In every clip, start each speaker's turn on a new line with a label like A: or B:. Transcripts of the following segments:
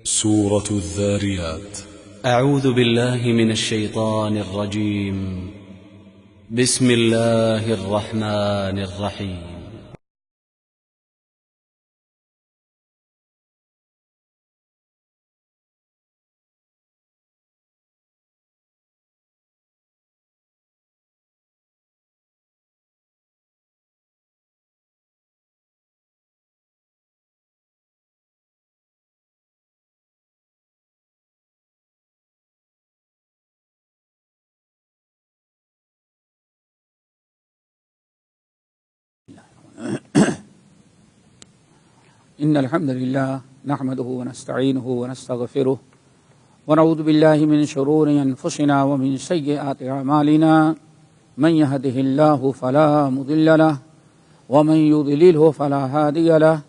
A: سورة الذاريات.
B: أعوذ بالله من الشيطان الرجيم. بسم الله الرحمن الرحيم.
C: إن الحمد لله نحمده ونستعينه ونستغفره ونعوذ بالله من شرور أنفسنا ومن سيئات أعمالنا من يهده الله فلا مضل له ومن يضلله فلا هادي له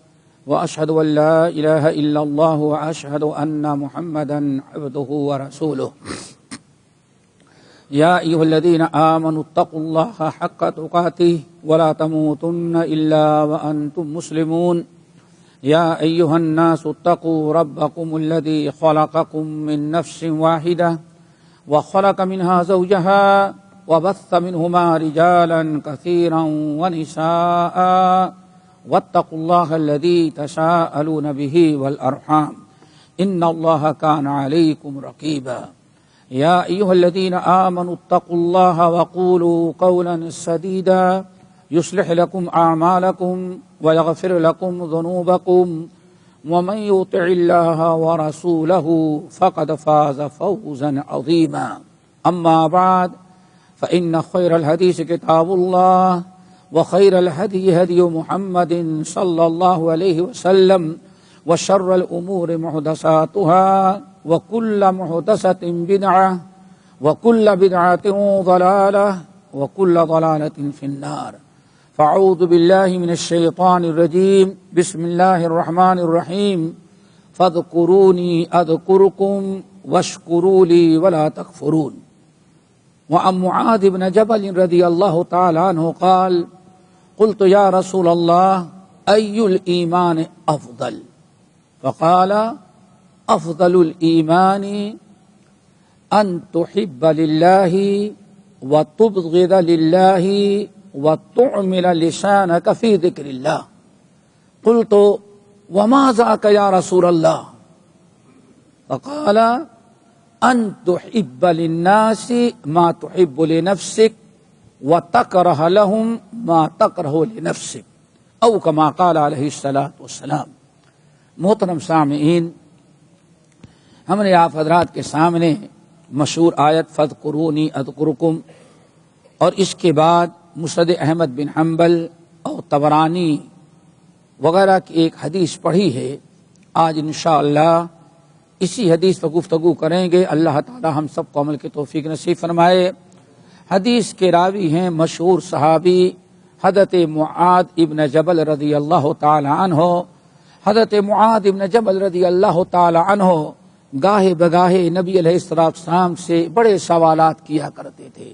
C: وأشهد أن لا إله إلا الله وأشهد أن محمدا عبده ورسوله يا أيها الذين آمنوا اتقوا الله حق تقاته ولا تموتن إلا وأنتم مسلمون يا أيها الناس اتقوا ربكم الذي خلقكم من نفس واحدة وخلق منها زوجها وبث منهما رجالا كثيرا ونساء واتقوا الله الذي تساءلون به والأرحام إن الله كان عليكم رقيبا يا أيها الذين آمنوا اتقوا الله وقولوا قولا سديدا يصلح لكم أعمالكم ويغفر لكم ذنوبكم ومن يطع الله ورسوله فقد فاز فوزا عظيما أما بعد فإن خير الحديث كتاب الله وخير الهدي هدي محمد صلى الله عليه وسلم وشر الأمور محدثاتها وكل محدثة بدعة وكل بدعة ضلالة وكل ضلالة في النار. فاعوذ بالله من الشيطان الرجيم. بسم الله الرحمن الرحيم. فاذكروني أذكركم واشكروا لي ولا تكفرون. وعن معاذ بن جبل رضي الله تعالى عنه قال قلت يا رسول الله أي الإيمان أفضل؟ فقال أفضل الإيمان أن تحب لله وتبغض لله وتعمل لسانك في ذكر الله. قلت وما ذاك يا رسول الله؟ فقال أن تحب للناس ما تحب لنفسك وتكره لهم ما تكره لنفسك أو كما قال عليه الصلاة والسلام. محترم سامعین، ہم نے آپ حضرات کے سامنے مشہور آیت فاذکرونی اذکرکم اور اس کے بعد مسند احمد بن حنبل اور طبرانی وغیرہ کی ایک حدیث پڑھی ہے. آج انشاءاللہ اسی حدیث پر گفتگو کریں گے. اللہ تعالی ہم سب کو عمل کی توفیق نصیب فرمائے. حدیث کے راوی ہیں مشہور صحابی حضرت معاذ ابن جبل رضی اللہ تعالی عنہ. حضرت معاذ ابن جبل رضی اللہ تعالی عنہ گاہے بگاہے نبی علیہ السلام سے بڑے سوالات کیا کرتے تھے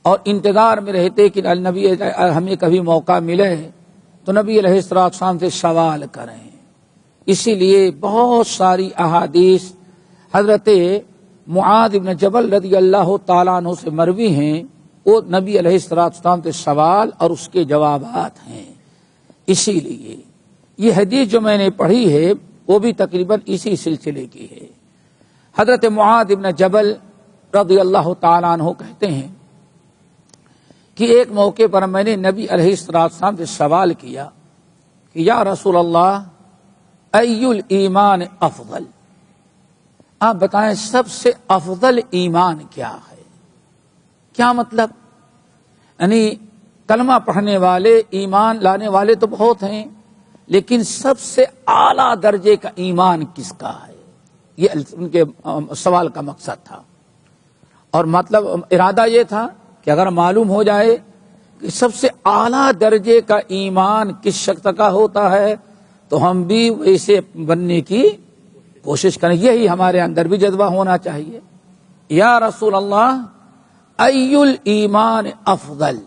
C: اور انتظار میں رہتے کہ نبی ہمیں کبھی موقع ملے تو نبی علیہ السلام سے سوال کریں. اسی لیے بہت ساری احادیث حضرت معاذ بن جبل رضی اللہ تعالیٰ عنہ سے مروی ہیں. وہ نبی علیہ السلام سے سوال اور اس کے جوابات ہیں. اسی لیے یہ حدیث جو میں نے پڑھی ہے وہ بھی تقریباً اسی سلسلے کی ہے. حضرت معاذ بن جبل رضی اللہ تعالیٰ عنہ کہتے ہیں کہ ایک موقع پر میں نے نبی علیہ السلام سے سوال کیا کہ یا رسول اللہ ای الایمان افضل؟ آپ بتائیں سب سے افضل ایمان کیا ہے؟ کیا مطلب؟ یعنی کلمہ پڑھنے والے ایمان لانے والے تو بہت ہیں لیکن سب سے اعلیٰ درجے کا ایمان کس کا ہے؟ یہ ان کے سوال کا مقصد تھا اور مطلب ارادہ یہ تھا کہ اگر معلوم ہو جائے کہ سب سے اعلیٰ درجے کا ایمان کس شخص کا ہوتا ہے تو ہم بھی ویسے بننے کی کوشش کریں. یہی ہمارے اندر بھی جذبہ ہونا چاہیے. یا رسول اللہ ای الایمان افضل؟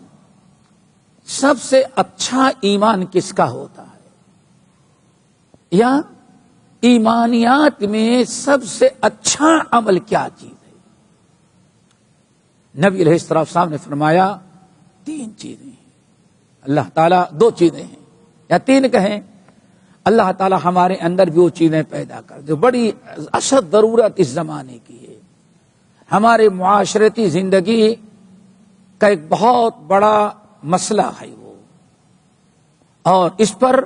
C: سب سے اچھا ایمان کس کا ہوتا ہے؟ یا ایمانیات میں سب سے اچھا عمل کیا چیز ہے؟ نبی علیہ السلام نے فرمایا 3 چیزیں ہیں۔ اللہ تعالیٰ 2 چیزیں ہیں یا 3 کہیں، اللہ تعالیٰ ہمارے اندر بھی وہ چیزیں پیدا کر جو بڑی اشد ضرورت اس زمانے کی ہے۔ ہمارے معاشرتی زندگی کا ایک بہت بڑا مسئلہ ہے وہ، اور اس پر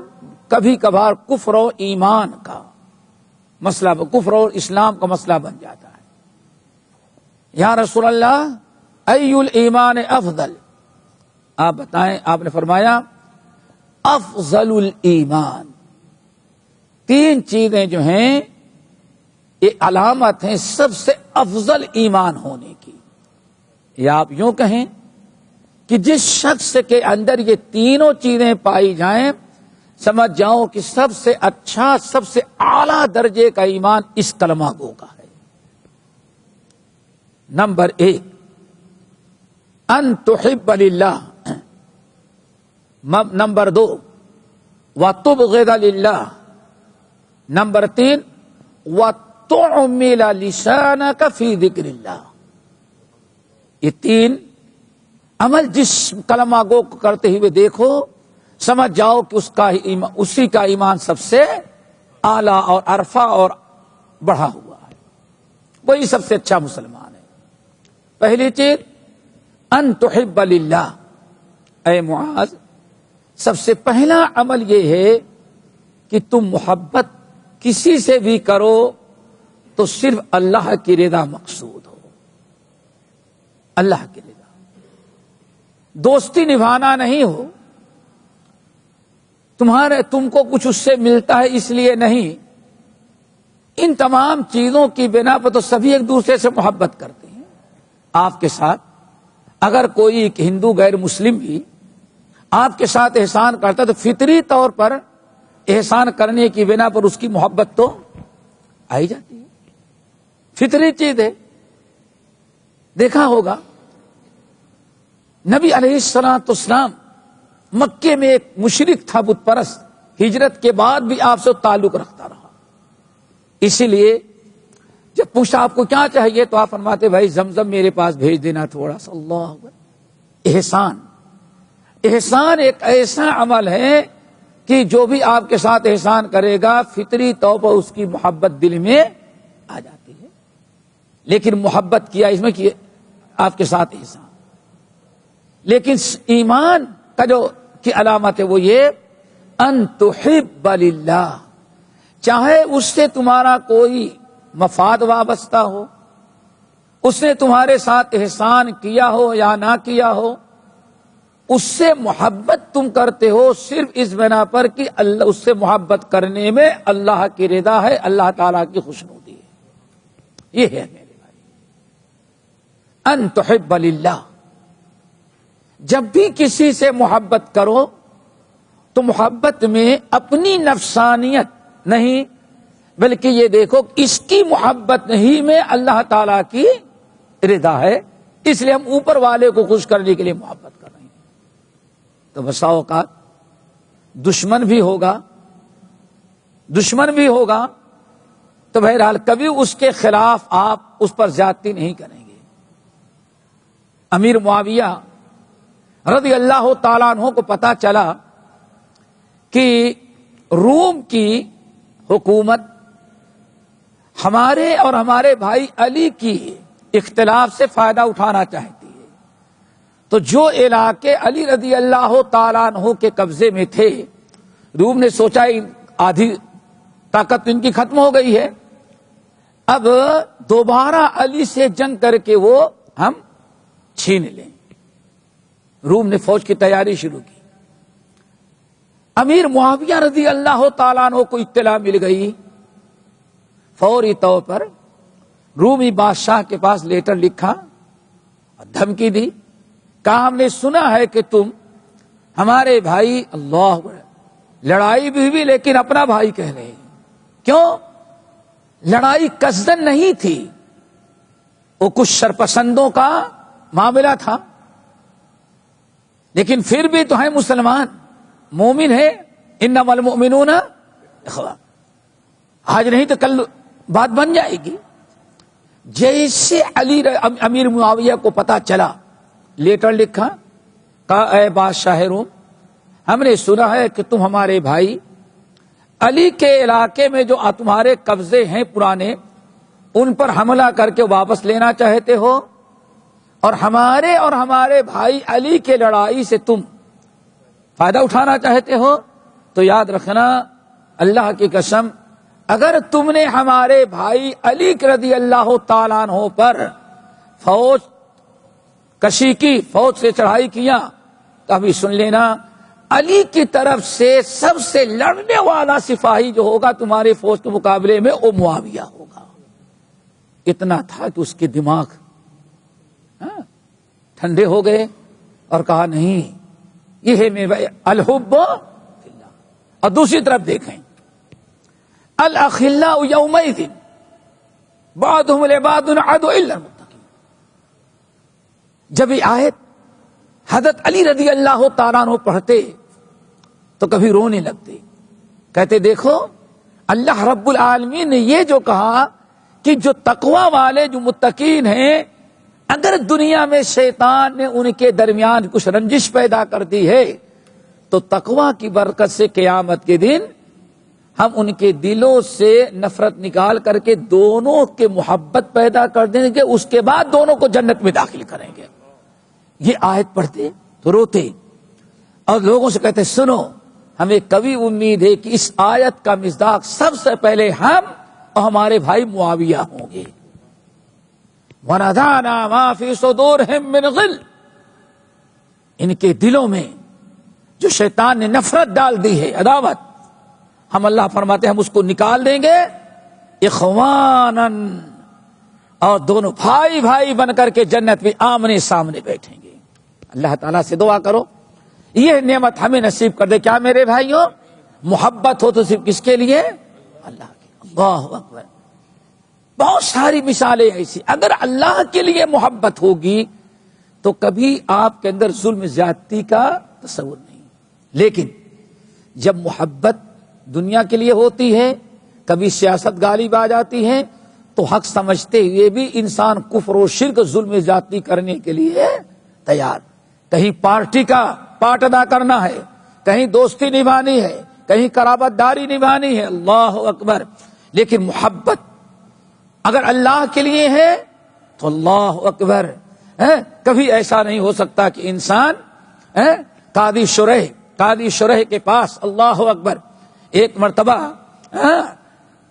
C: کبھی کبھار کفر و ایمان کا مسئلہ، کفر اور اسلام کا مسئلہ بن جاتا ہے۔ یا رسول اللہ ای الایمان افضل، آپ بتائیں، آپ نے فرمایا افضل الایمان۔ 3 چیزیں جو ہیں یہ علامت ہیں سب سے افضل ایمان ہونے کی، یا آپ یوں کہیں کہ جس شخص کے اندر یہ تینوں چیزیں پائی جائیں سمجھ جاؤ کہ سب سے اچھا، سب سے اعلیٰ درجے کا ایمان اس کلمہ گو کا ہے۔ نمبر 1 ان تحب للہ، نمبر 2 وتبغض للہ، نمبر 3 وتعمل لسانک فی ذکر اللہ۔ یہ 3 عمل جس کلمہ گو کو کرتے ہوئے دیکھو سمجھ جاؤ کہ اسی کا ایمان سب سے اعلیٰ اور عرفہ اور بڑھا ہوا ہے، وہی سب سے اچھا مسلمان ہے۔ پہلی چیز ان تحب للہ، اے معاذ سب سے پہلا عمل یہ ہے کہ تم محبت کسی سے بھی کرو تو صرف اللہ کی رضا مقصود ہو، اللہ کی رضا، دوستی نبھانا نہیں ہو، تم کو کچھ اس سے ملتا ہے اس لیے نہیں۔ ان تمام چیزوں کی بنا پر تو سبھی ایک دوسرے سے محبت کرتے ہیں۔ آپ کے ساتھ اگر کوئی ہندو غیر مسلم بھی آپ کے ساتھ احسان کرتا ہے تو فطری طور پر احسان کرنے کی بنا پر اس کی محبت تو آئی جاتی ہے، فطری چیز ہے۔ دیکھا ہوگا نبی علیہ السلام مکے میں ایک مشرک تھا، بت پرست، ہجرت کے بعد بھی آپ سے تعلق رکھتا رہا۔ اسی لیے جب پوچھا آپ کو کیا چاہیے تو آپ فرماتے بھائی زمزم میرے پاس بھیج دینا تھوڑا سا۔ اللہ اکبر۔ احسان ایک ایسا عمل ہے کہ جو بھی آپ کے ساتھ احسان کرے گا فطری طور پر اس کی محبت دل میں آ جاتی ہے، لیکن محبت کیا اس میں کہ آپ کے ساتھ احسان۔ لیکن ایمان کا جو کی علامت ہے وہ یہ ان تحب للہ، چاہے اس سے تمہارا کوئی مفاد وابستہ ہو، اس نے تمہارے ساتھ احسان کیا ہو یا نہ کیا ہو، اس سے محبت تم کرتے ہو صرف اس بنا پر کہ اللہ اس سے محبت کرنے میں اللہ کی رضا ہے، اللہ تعالیٰ کی خوشنودی ہے۔ یہ ہے میرے بھائی ان تحب للہ۔ جب بھی کسی سے محبت کرو تو محبت میں اپنی نفسانیت نہیں بلکہ یہ دیکھو اس کی محبت نہیں میں اللہ تعالیٰ کی رضا ہے، اس لیے ہم اوپر والے کو خوش کرنے کے لیے محبت کر رہے ہیں۔ تو بسا اوقات دشمن بھی ہوگا تو بہرحال کبھی اس کے خلاف آپ اس پر زیادتی نہیں کریں گے۔ امیر معاویہ رضی اللہ تعالیٰ عنہ کو پتا چلا کہ روم کی حکومت ہمارے اور ہمارے بھائی علی کی اختلاف سے فائدہ اٹھانا چاہتی ہے، تو جو علاقے علی رضی اللہ تعالیٰ عنہ کے قبضے میں تھے روم نے سوچا آدھی طاقت ان کی ختم ہو گئی ہے، اب دوبارہ علی سے جنگ کر کے وہ ہم چھین لیں۔ روم نے فوج کی تیاری شروع کی۔ امیر معاویہ رضی اللہ تعالیٰ عنہ کو اطلاع مل گئی، فوری طور پر رومی بادشاہ کے پاس لیٹر لکھا اور دھمکی دی، کہا ہم نے سنا ہے کہ تم ہمارے بھائی، اللہ لڑائی بھی ہوئی لیکن اپنا بھائی کہہ رہے ہیں۔ کیوں؟ لڑائی قصدن نہیں تھی، وہ کچھ شرپسندوں کا معاملہ تھا، لیکن پھر بھی تو ہے مسلمان، مومن ہے، انما المؤمنون اخوہ۔ آج نہیں تو کل بات بن جائے گی. جیسے امیر معاویہ کو پتا چلا، لیٹر لکھا، کہا اے بادشاہ روم، ہم نے سنا ہے کہ تم ہمارے بھائی علی کے علاقے میں جو تمہارے قبضے ہیں پرانے، ان پر حملہ کر کے واپس لینا چاہتے ہو، اور ہمارے بھائی علی کے لڑائی سے تم فائدہ اٹھانا چاہتے ہو. تو یاد رکھنا، اللہ کی قسم، اگر تم نے ہمارے بھائی علی رضی اللہ تعالیٰ عنہ پر فوج کشی کی، فوج سے چڑھائی کیا، تو ابھی سن لینا، علی کی طرف سے سب سے لڑنے والا سپاہی جو ہوگا تمہاری فوج کے مقابلے میں وہ معاویہ ہوگا. اتنا تھا کہ اس کے دماغ ٹھنڈے ہو گئے اور کہا نہیں، یہ ہے میرے الحب فی اللہ. اور دوسری طرف دیکھیں، الاخلاء یومئذ بعضهم لبعض عدو الا المتقین. جب یہ آیت حضرت علی رضی اللہ تعالیٰ عنہ پڑھتے تو کبھی رونے لگتے، کہتے دیکھو اللہ رب العالمین نے یہ جو کہا کہ جو تقوی والے، جو متقین ہیں، اگر دنیا میں شیطان نے ان کے درمیان کچھ رنجش پیدا کر دی ہے تو تقوی کی برکت سے قیامت کے دن ہم ان کے دلوں سے نفرت نکال کر کے دونوں کے محبت پیدا کر دیں گے، اس کے بعد دونوں کو جنت میں داخل کریں گے. یہ آیت پڑھتے تو روتے اور لوگوں سے کہتے سنو، ہمیں کبھی امید ہے کہ اس آیت کا مصداق سب سے پہلے ہم اور ہمارے بھائی معاویہ ہوں گے. وَنَزَعْنَا مَا فِي صُدُورِهِم مِّنْ غِلٍّ، ان کے دلوں میں جو شیطان نے نفرت ڈال دی ہے، عداوت، ہم اللہ فرماتے ہیں ہم اس کو نکال دیں گے. اخواناً، اور دونوں بھائی بھائی بن کر کے جنت میں آمنے سامنے بیٹھیں گے. اللہ تعالیٰ سے دعا کرو یہ نعمت ہمیں نصیب کر دے. کیا میرے بھائیوں؟ محبت ہو تو صرف کس کے لیے؟ اللہ کے. اللہ اکبر. بہت ساری مثالیں ایسی. اگر اللہ کے لیے محبت ہوگی تو کبھی آپ کے اندر ظلم زیادتی کا تصور نہیں. لیکن جب محبت دنیا کے لیے ہوتی ہے، کبھی سیاست غالب آ جاتی ہے، تو حق سمجھتے ہوئے بھی انسان کفر و شرک، ظلم زیادتی کرنے کے لیے تیار. کہیں پارٹی کا پارٹ ادا کرنا ہے، کہیں دوستی نبھانی ہے، کہیں قرابت داری نبھانی ہے. اللہ اکبر. لیکن محبت اگر اللہ کے لیے ہے تو اللہ اکبر. کبھی ایسا نہیں ہو سکتا کہ انسان قاضی شرح کے پاس، اللہ اکبر، ایک مرتبہ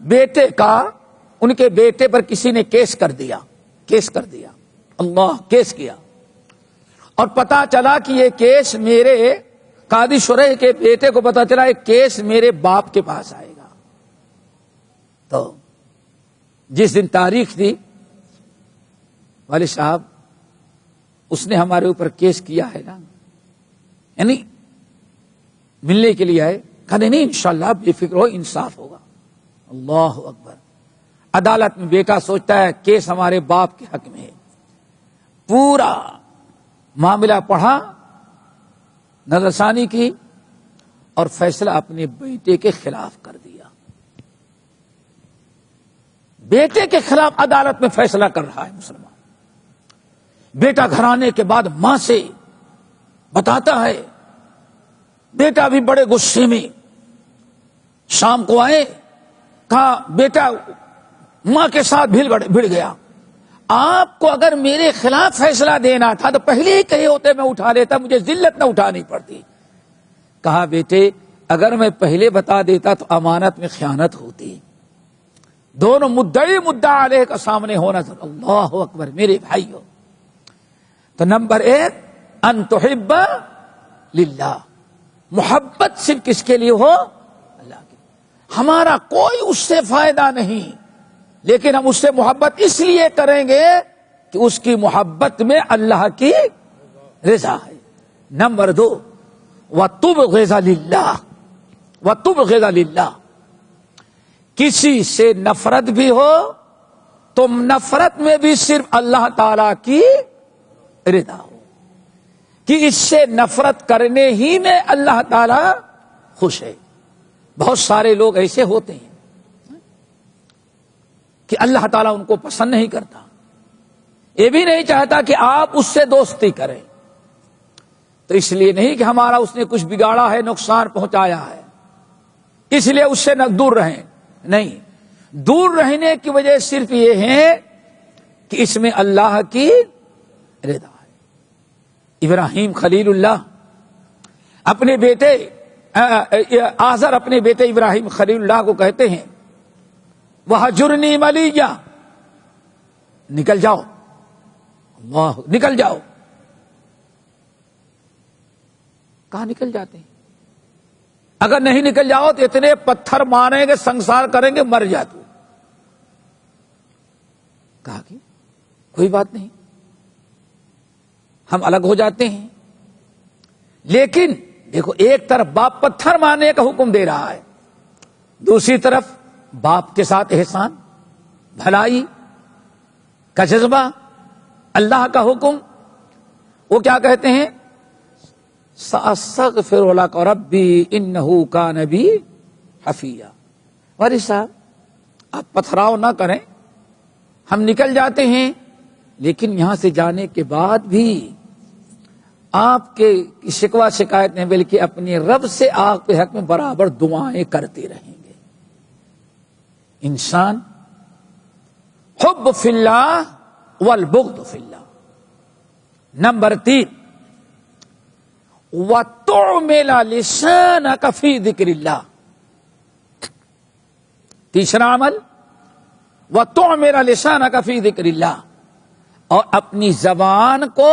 C: بیٹے کا، ان کے بیٹے پر کسی نے کیس کر دیا. اللہ، کیس کیا، اور پتا چلا کہ یہ کیس میرے قاضی شرح کے بیٹے کو پتا چلا یہ کیس میرے باپ کے پاس آئے گا. تو جس دن تاریخ تھی، والد صاحب اس نے ہمارے اوپر کیس کیا ہے نا، یعنی ملنے کے لیے آئے. کہا نہیں انشاءاللہ بے فکر ہو، انصاف ہوگا. اللہ اکبر. عدالت میں بیٹا سوچتا ہے کیس ہمارے باپ کے حق میں ہے. پورا معاملہ پڑھا، نظر ثانی کی، اور فیصلہ اپنے بیٹے کے خلاف کر دیا. بیٹے کے خلاف عدالت میں فیصلہ کر رہا ہے مسلمان. بیٹا گھر آنے کے بعد ماں سے بتاتا ہے. بیٹا بھی بڑے غصے میں شام کو آئے، کہا بیٹا ماں کے ساتھ بھڑ گیا. آپ کو اگر میرے خلاف فیصلہ دینا تھا تو پہلے ہی کہے ہوتے میں اٹھا لیتا، مجھے ذلت نہ اٹھانی پڑتی. کہا بیٹے اگر میں پہلے بتا دیتا تو امانت میں خیانت ہوتی. دونوں مدعی مدعا علیہ کا سامنے ہونا ضرور. اللہ اکبر. میرے بھائیو، تو نمبر 1 ان تحب للہ، محبت صرف کس کے لیے ہو؟ اللہ کے. ہمارا کوئی اس سے فائدہ نہیں، لیکن ہم اس سے محبت اس لیے کریں گے کہ اس کی محبت میں اللہ کی رضا ہے. نمبر 2 وَتُبْغِضَ لِلَّهِ، وَتُبْغِضَ لِلَّهِ، کسی سے نفرت بھی ہو تم نفرت میں بھی صرف اللہ تعالی کی رضا ہو، کہ اس سے نفرت کرنے ہی میں اللہ تعالی خوش ہے. بہت سارے لوگ ایسے ہوتے ہیں کہ اللہ تعالیٰ ان کو پسند نہیں کرتا، یہ بھی نہیں چاہتا کہ آپ اس سے دوستی کریں. تو اس لیے نہیں کہ ہمارا اس نے کچھ بگاڑا ہے، نقصان پہنچایا ہے، اس لیے اس سے دور رہیں. نہیں، دور رہنے کی وجہ صرف یہ ہے کہ اس میں اللہ کی رضا ہے. ابراہیم خلیل اللہ اپنے بیٹے آزر اپنے بیٹے ابراہیم خلیل اللہ کو کہتے ہیں وَهَجُرْنِي مَلِيًّا، نکل جاؤ، اللہ نکل جاؤ. کہاں نکل جاتے ہیں؟ اگر نہیں نکل جاؤ تو اتنے پتھر ماریں گے، سنسار کریں گے، مر جا تو. کہا کہ کوئی بات نہیں، ہم الگ ہو جاتے ہیں. لیکن دیکھو، ایک طرف باپ پتھر مارنے کا حکم دے رہا ہے، دوسری طرف باپ کے ساتھ احسان، بھلائی کا جذبہ، اللہ کا حکم. وہ کیا کہتے ہیں؟ سأستغفر لك ربی انہ کان بی حفیہ. والد صاحب آپ پتھراؤ نہ کریں، ہم نکل جاتے ہیں، لیکن یہاں سے جانے کے بعد بھی آپ کے شکوہ شکایت نہیں، بلکہ اپنے رب سے آپ کے حق میں برابر دعائیں کرتے رہیں گے. انسان حب فی اللہ والبغض فی اللہ. نمبر 3، وَتُعْمِلَ لِسَانَكَ فِي ذِكْرِ اللہ. تیسرا عمل وَتُعْمِلَ لِسَانَكَ فِي ذِكْرِ اللہ، اور اپنی زبان کو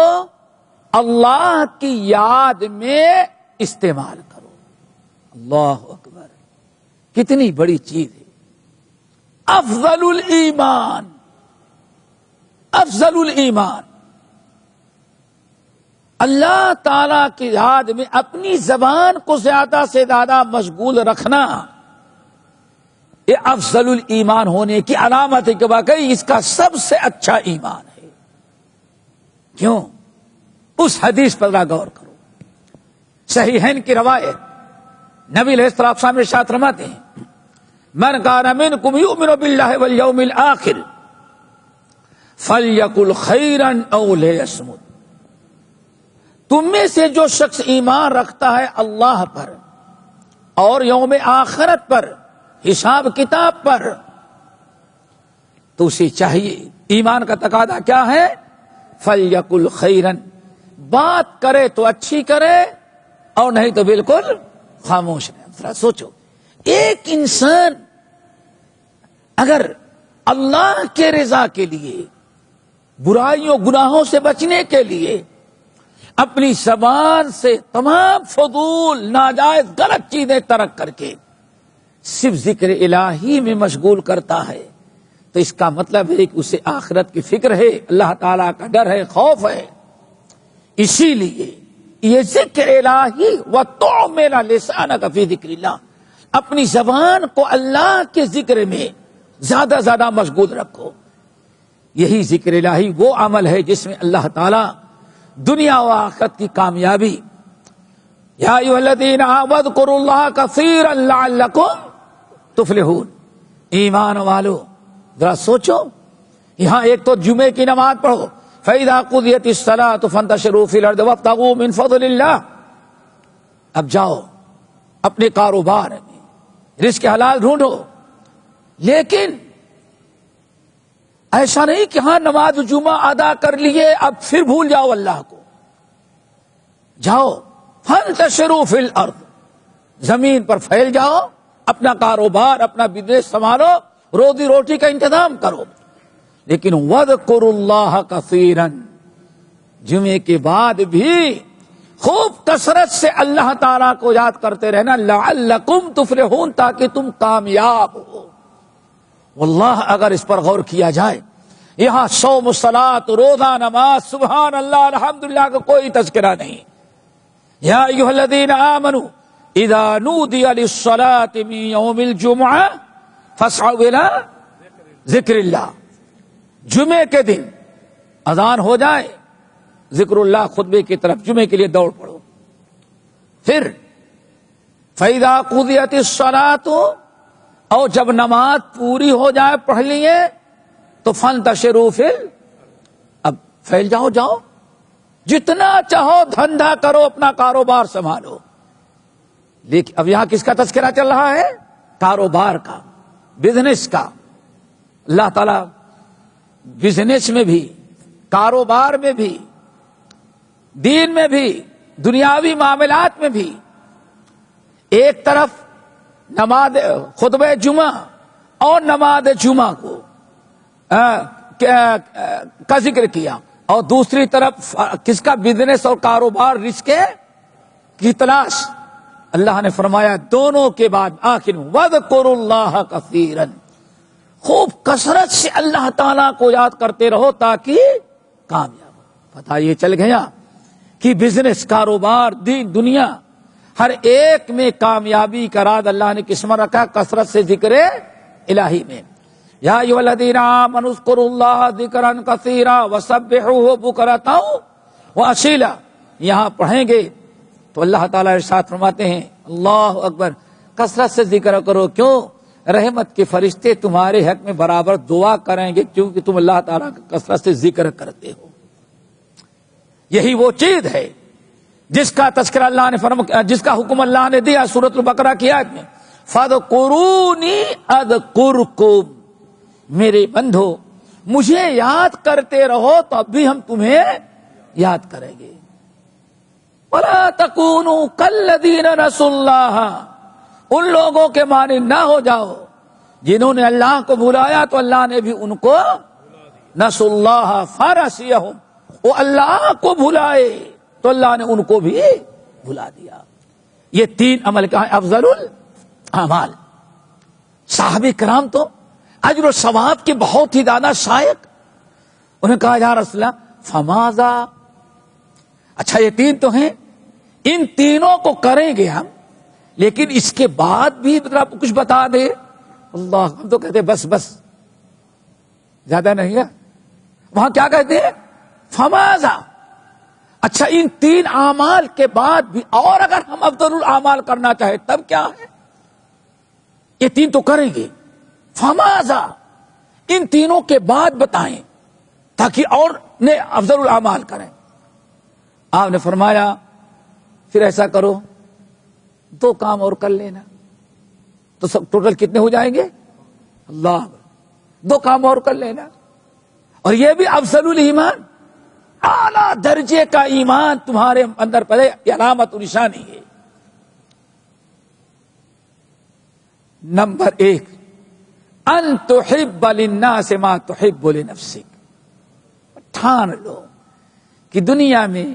C: اللہ کی یاد میں استعمال کرو. اللہ اکبر، کتنی بڑی چیز ہے. افضل الایمان، افضل الایمان، اللہ تعالی کی یاد میں اپنی زبان کو زیادہ سے زیادہ مشغول رکھنا، یہ افضل الایمان ہونے کی علامت ہے کہ واقعی اس کا سب سے اچھا ایمان ہے. کیوں؟ اس حدیث پر غور کرو. صحیحین کی روایت، نبی علیہ السلام ارشاد فرماتے ہیں من کان منکم یؤمن باللہ والیوم الآخر فلیقل خیرا او لیصمت. تم میں سے جو شخص ایمان رکھتا ہے اللہ پر اور یوم آخرت پر، حساب کتاب پر، تو اسے چاہیے، ایمان کا تقاضا کیا ہے؟ فلیقل خیرا، بات کرے تو اچھی کرے اور نہیں تو بالکل خاموش رہے. ذرا سوچو، ایک انسان اگر اللہ کے رضا کے لیے، برائیوں گناہوں سے بچنے کے لیے اپنی زبان سے تمام فضول ناجائز غلط چیزیں ترک کر کے صرف ذکر الہی میں مشغول کرتا ہے، تو اس کا مطلب ہے کہ اسے آخرت کی فکر ہے، اللہ تعالیٰ کا ڈر ہے، خوف ہے. اسی لیے یہ ذکر الہی وَتُعْمِلَ لِسَانَكَ فِي ذِكْرِ اللہ، اپنی زبان کو اللہ کے ذکر میں زیادہ زیادہ مشغول رکھو. یہی ذکر الہی وہ عمل ہے جس میں اللہ تعالیٰ دنیا و آخرت کی کامیابی. یا ایھا الذین آمنوا اذکروا اللہ کثیرا لعلکم تفلحون. ایمان والو ذرا سوچو، یہاں ایک تو جمعے کی نماز پڑھو، فَإِذَا قُضِيَتِ الصَّلَاةُ فَانتَشِرُوا فِي الْأَرْضِ وَابْتَغُوا مِنْ فَضْلِ اللَّهِ. اب جاؤ اپنے کاروبار میں رزق حلال ڈھونڈو. لیکن ایسا نہیں کہ ہاں نماز جمعہ ادا کر لیے اب پھر بھول جاؤ اللہ کو. جاؤ فَانتَشِرُوا فِي الْأَرْضِ، زمین پر پھیل جاؤ، اپنا کاروبار، اپنا بزنس سنبھالو، روزی روٹی کا انتظام کرو. لیکن وَاذْكُرُوا اللَّهَ كَثِيرًا، جمعے کے بعد بھی خوب کثرت سے اللہ تعالیٰ کو یاد کرتے رہنا، لعلکم تفلحون، تاکہ تم کامیاب ہو. واللہ اگر اس پر غور کیا جائے، یہاں صوم و صلاۃ، روزہ، نماز، سبحان اللہ، الحمدللہ کا کوئی تذکرہ نہیں. یا ایھا الذین آمنوا اذا نودی للصلاۃ من یوم الجمعہ فاسعوا الی ذکر اللہ. جمعے کے دن اذان ہو جائے، ذکر اللہ خطبے کی طرف جمعے کے لیے دوڑ پڑو. پھر فَإِذَا قُضِيَتِ الصَّلَاةُ، اور جب نماز پوری ہو جائے پڑھ لیے، تو فانتشروا اب پھیل جاؤ، جتنا چاہو دھندا کرو، اپنا کاروبار سنبھالو. لیکن اب یہاں کس کا تذکرہ چل رہا ہے؟ کاروبار کا، بزنس کا. اللہ تعالی بزنس میں بھی، کاروبار میں بھی، دین میں بھی، دنیاوی معاملات میں بھی ایک طرف نماز خطبہ جمعہ اور نماز جمعہ کو کا ذکر کیا، اور دوسری طرف کس کا؟ بزنس اور کاروبار، رزق کی تلاش. اللہ نے فرمایا دونوں کے بعد آخر وَاذْكُرُوا اللَّهَ كَثِيرًا، خوب کثرت سے اللہ تعالیٰ کو یاد کرتے رہو تاکہ کامیاب ہو. پتہ یہ چل گیا کہ بزنس، کاروبار، دین، دنیا، ہر ایک میں کامیابی کا راز اللہ نے کس میں رکھا؟ کثرت سے ذکر الہی میں. یا ایھا الذین آمنوا اذکروا اللہ ذکرا کثیرا وسبحوہ بکرۃ واصیلا. یہاں پڑھیں گے تو اللہ تعالیٰ ارشاد فرماتے ہیں اللہ اکبر، کثرت سے ذکر کرو. کیوں؟ رحمت کے فرشتے تمہارے حق میں برابر دعا کریں گے کیونکہ تم اللہ تعالیٰ کا کثرت سے ذکر کرتے ہو. یہی وہ چیز ہے جس کا تذکرہ اللہ نے جس کا حکم اللہ نے دیا سورۃ البقرہ کی آیت میں، فاذکرونی اذکرکم، میرے بندو مجھے یاد کرتے رہو تو اب بھی ہم تمہیں یاد کریں گے. وَلَا تَكُونُوا كَالَّذِينَ نَسُوا اللَّهَ، ان لوگوں کے معنی نہ ہو جاؤ جنہوں نے اللہ کو بھلایا تو اللہ نے بھی ان کو نسوا اللہ فنسیہم، وہ اللہ کو بھلائے تو اللہ نے ان کو بھی بھلا دیا. یہ تین عمل کا ہے افضل الاعمال. صحابہ کرام تو اجر و ثواب کے بہت ہی زیادہ شائق. انہوں نے کہا یا رسول اللہ فماذا، اچھا یہ تین تو ہیں، ان تینوں کو کریں گے ہم، لیکن اس کے بعد بھی کچھ بتا دے. اللہ، ہم تو کہتے ہیں بس زیادہ نہیں ہے. وہاں کیا کہتے ہیں؟ فماذا. اچھا ان تین اعمال کے بعد بھی اور اگر ہم افضل الاعمال کرنا چاہیں تب کیا ہے؟ یہ تین تو کریں گے، فماذا، ان تینوں کے بعد بتائیں تاکہ اور نے افضل الاعمال کریں. آپ نے فرمایا پھر ایسا کرو 2 کام اور کر لینا. تو سب ٹوٹل کتنے ہو جائیں گے؟ اللہ، 2 کام اور کر لینا. اور یہ بھی افضل الایمان، اعلیٰ درجے کا ایمان تمہارے اندر پہلے علامت و نشانی ہے. نمبر 1، ان تحب للناس ما تحب لنفسک. ٹھان لو کہ دنیا میں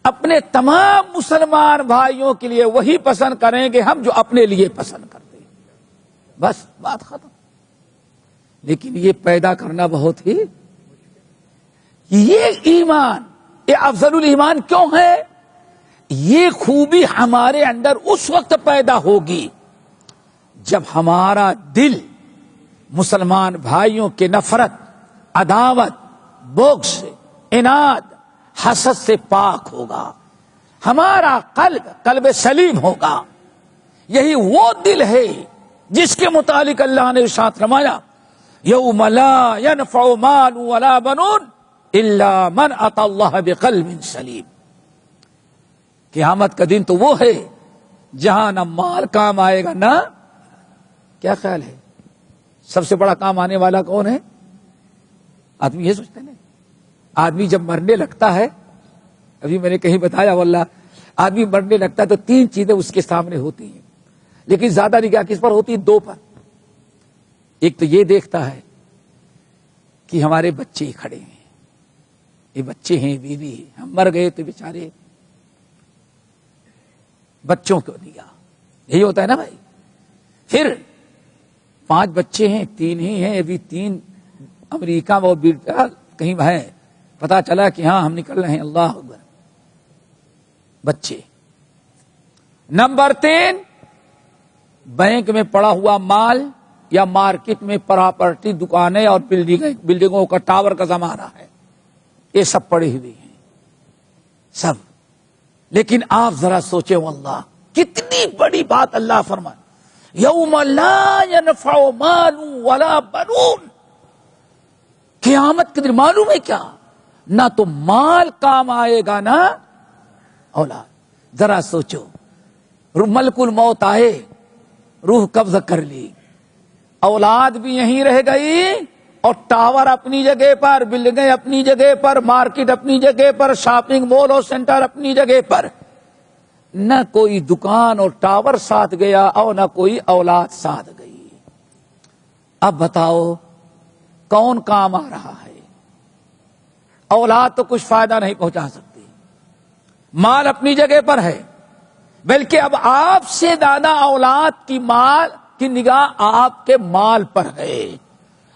C: اپنے تمام مسلمان بھائیوں کے لیے وہی پسند کریں گے ہم جو اپنے لیے پسند کرتے ہیں. بس بات ختم. لیکن یہ پیدا کرنا بہت ہی، یہ ایمان، یہ افضل الایمان کیوں ہے؟ یہ خوبی ہمارے اندر اس وقت پیدا ہوگی جب ہمارا دل مسلمان بھائیوں کے نفرت، عداوت، بغض، عناد، حسد سے پاک ہوگا. ہمارا قلب سلیم ہوگا. یہی وہ دل ہے جس کے متعلق اللہ نے ارشاد فرمایا یوم لا ينفع مال ولا بنون الا من اتى اللہ بقلب سلیم. قیامت کا دن تو وہ ہے جہاں نہ مال کام آئے گا، نہ، کیا خیال ہے سب سے بڑا کام آنے والا کون ہے؟ آدمی یہ سوچتے ہیں. آدمی جب مرنے لگتا ہے، ابھی میں نے کہیں بتایا واللہ، آدمی مرنے لگتا ہے تو 3 چیزیں اس کے سامنے ہوتی ہیں، لیکن زیادہ نگاہ کس پر ہوتی ہے؟ 2 پر. ایک تو یہ دیکھتا ہے کہ ہمارے بچے کھڑے ہیں، یہ بچے ہیں، بیوی ہے، ہم مر گئے تو بیچارے بچوں کو دیا. یہی ہوتا ہے نا بھائی. پھر 5 بچے ہیں، 3 ہی ہیں، ابھی 3 امریکہ میں کہیں ہے، پتا چلا کہ ہاں ہم نکل رہے ہیں. اللہ اکبر. بچے. نمبر 3، بینک میں پڑا ہوا مال یا مارکیٹ میں پراپرٹی، دکانیں اور بلڈنگوں کا ٹاور کا زمانہ ہے، یہ سب پڑے ہوئے ہیں سب. لیکن آپ ذرا سوچیں واللہ کتنی بڑی بات اللہ فرمائے یوم لا ينفع مال ولا بنون. قیامت کے دن معلوم ہے کیا، نہ تو مال کام آئے گا نہ اولاد۔ ذرا سوچو، ملک الموت آئے، روح قبض کر لی، اولاد بھی یہیں رہ گئی اور ٹاور اپنی جگہ پر، بلڈنگیں اپنی جگہ پر، مارکیٹ اپنی جگہ پر، شاپنگ مال اور سینٹر اپنی جگہ پر، نہ کوئی دکان اور ٹاور ساتھ گیا اور نہ کوئی اولاد ساتھ گئی۔ اب بتاؤ کون کام آ رہا ہے؟ اولاد تو کچھ فائدہ نہیں پہنچا سکتی، مال اپنی جگہ پر ہے، بلکہ اب آپ سے زیادہ اولاد کی مال کی نگاہ آپ کے مال پر ہے۔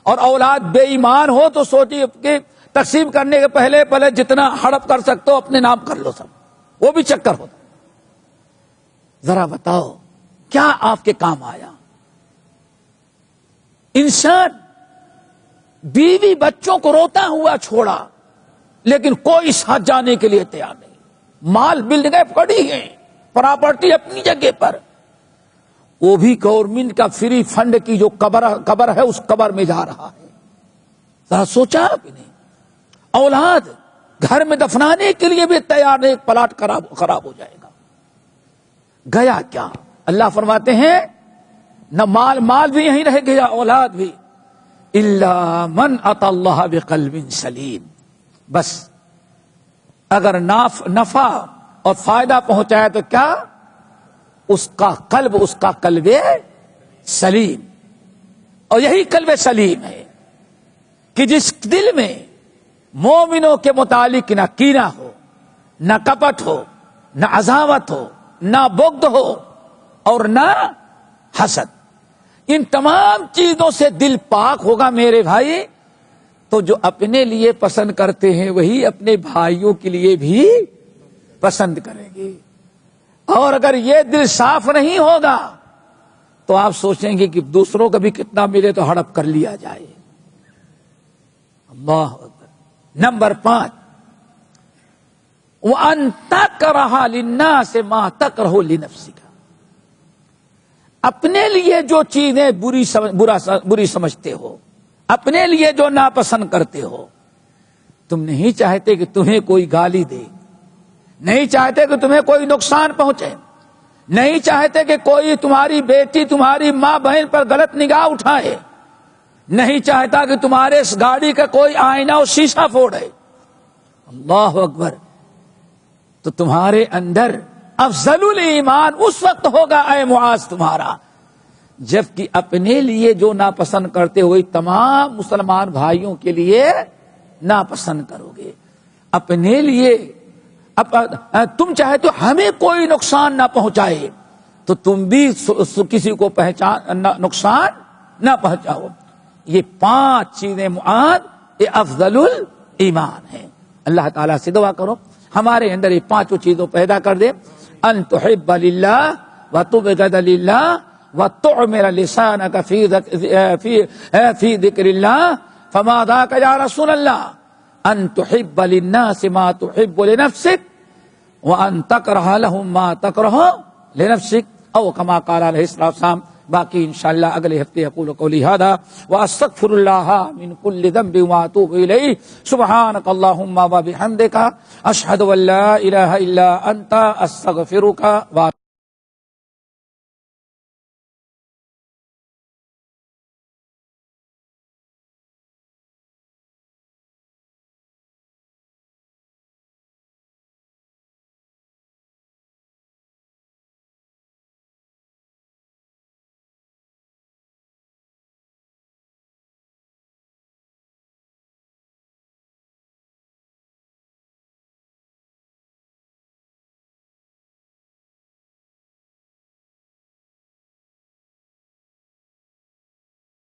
C: اور اولاد بے ایمان ہو تو سوچیے کہ تقسیم کرنے کے پہلے جتنا ہڑپ کر سکتے ہو اپنے نام کر لو، سب وہ بھی چکر ہوتا۔ ذرا بتاؤ کیا آپ کے کام آیا؟ انسان بیوی بچوں کو روتا ہوا چھوڑا، لیکن کوئی ساتھ جانے کے لیے تیار نہیں۔ مال بلڈنگیں پڑی ہیں، پراپرٹی اپنی جگہ پر، وہ بھی گورنمنٹ کا فری فنڈ کی جو قبر ہے اس قبر میں جا رہا ہے۔ ذرا سوچا آپ نے؟ اولاد گھر میں دفنانے کے لیے بھی تیار نہیں، ایک پلاٹ خراب ہو جائے گا۔ گیا کیا؟ اللہ فرماتے ہیں نہ مال بھی یہیں رہ گیا، اولاد بھی، الا من اتى اللہ بقلب سلیم۔ بس اگر نفع اور فائدہ پہنچایا تو کیا؟ اس کا قلب سلیم۔ اور یہی قلب سلیم ہے کہ جس دل میں مومنوں کے متعلق نہ کینہ ہو، نہ کپٹ ہو، نہ عداوت ہو، نہ بغض ہو اور نہ حسد، ان تمام چیزوں سے دل پاک ہوگا میرے بھائی، تو جو اپنے لیے پسند کرتے ہیں وہی اپنے بھائیوں کے لیے بھی پسند کریں گے۔ اور اگر یہ دل صاف نہیں ہوگا تو آپ سوچیں گے کہ دوسروں کو بھی کتنا ملے تو ہڑپ کر لیا جائے۔ اللہ اکبر۔ نمبر 5، وَأَن تَكْرَهَ لِلنَّاسِ مَا تَكْرَهُ لِنَفْسِكَ۔ اپنے لیے جو چیزیں بری سمجھتے ہو، اپنے لیے جو ناپسند کرتے ہو، تم نہیں چاہتے کہ تمہیں کوئی گالی دے، نہیں چاہتے کہ تمہیں کوئی نقصان پہنچے، نہیں چاہتے کہ کوئی تمہاری بیٹی، تمہاری ماں بہن پر غلط نگاہ اٹھائے، نہیں چاہتا کہ تمہارے اس گاڑی کا کوئی آئینہ اور شیشہ پھوڑے۔ اللہ اکبر۔ تو تمہارے اندر افضل الایمان اس وقت ہوگا اے معاذ تمہارا جبکہ اپنے لیے جو ناپسند کرتے ہوئے تمام مسلمان بھائیوں کے لیے ناپسند کرو گے۔ اپنے لیے تم چاہے تو ہمیں کوئی نقصان نہ پہنچائے تو تم بھی کسی کو نقصان نہ پہنچاؤ۔ یہ 5 چیزیں معاذ یہ افضل الایمان ہیں۔ اللہ تعالیٰ سے دعا کرو ہمارے اندر یہ 5 چیزوں پیدا کر دے۔ ان تحب للہ وتبغض للہ وتعمر لسانك في ذکر اللہ فما ذاك یا رسول اللہ ان تحب للناس ما تحب لنفسك وان تكره لهم ما تكره لنفسك او كما قال عليه الصلاة والسلام۔ باقی انشاءاللہ اگلے ہفتے اقول قولی ھذا واستغفر اللہ من کل ذنب واتوب الیہ۔ سبحانک اللہم وبحمدک اشہد ان لا الہ الا انت استغفرک